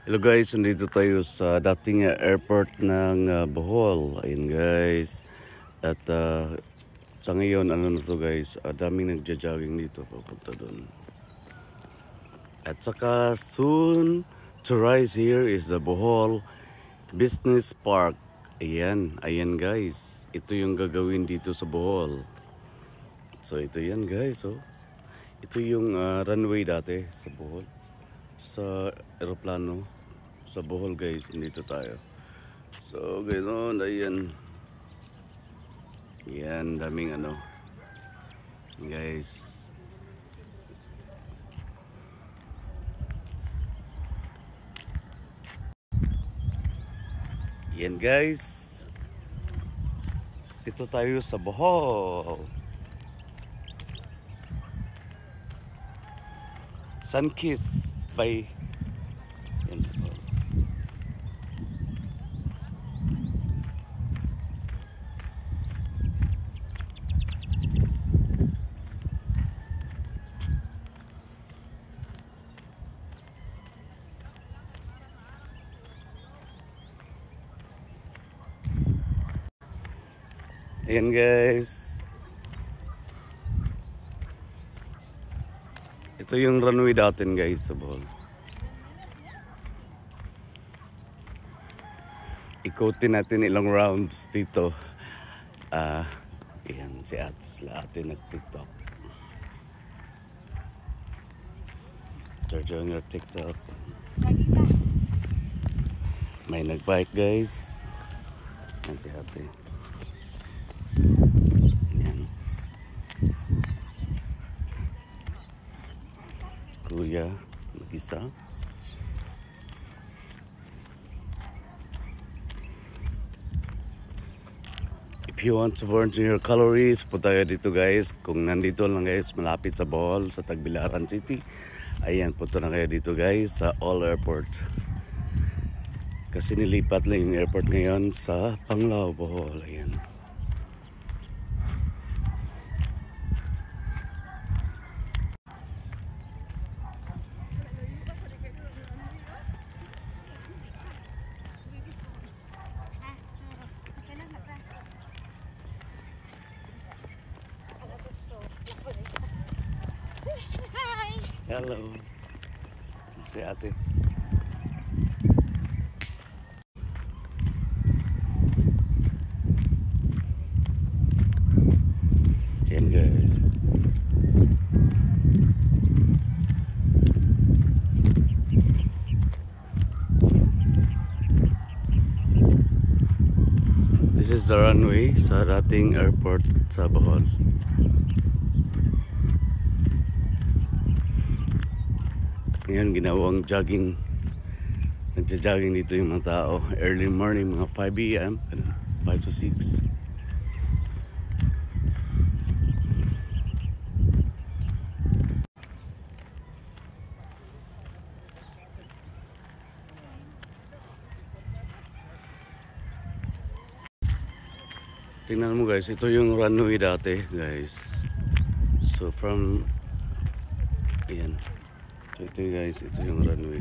Hello guys, nandito tayo sa dating airport ng Bohol. Ayun guys. At sa ngayon, ano na to guys, daming nagja-jogging dito papunta doon. At saka soon to rise here is the Bohol Business Park. Ayan guys. Ito yung gagawin dito sa Bohol. So ito yan guys, oh. Ito yung runway dati sa Bohol. Sa eroplano sa Bohol guys, dito tayo. So ganoon, ayan. Yan, daming ano guys. Yan guys. Dito tayo sa Bohol. Sunkissed by yan sa Bohol. Ayan guys. Ito yung runway natin guys sa Bohol. Ikutin natin ilang rounds dito. Ayan si ate, sila ate nag-tiktok. They're doing your TikTok. May nag-bike guys. Ayan si ate. Ayan. Kuya, mag-isa. If you want to burn your calories, punta kayo dito guys. Kung nandito lang guys, malapit sa Bohol, sa Tagbilaran City. Ayan, punta na kayo dito guys sa All Airport. Kasi nilipat lang yung airport ngayon sa Panglao, Bohol. Ayan. Hello. Si ate. Ayan guys. This is the runway sa dating airport sa Bohol. Ngayon ginawang jogging. Nagja-jogging dito yung mga tao. Early morning, mga 5 AM, 5 to 6. Tingnan mo guys, ito yung runway dati guys. So from ayan. So ito guys, ito yung runway.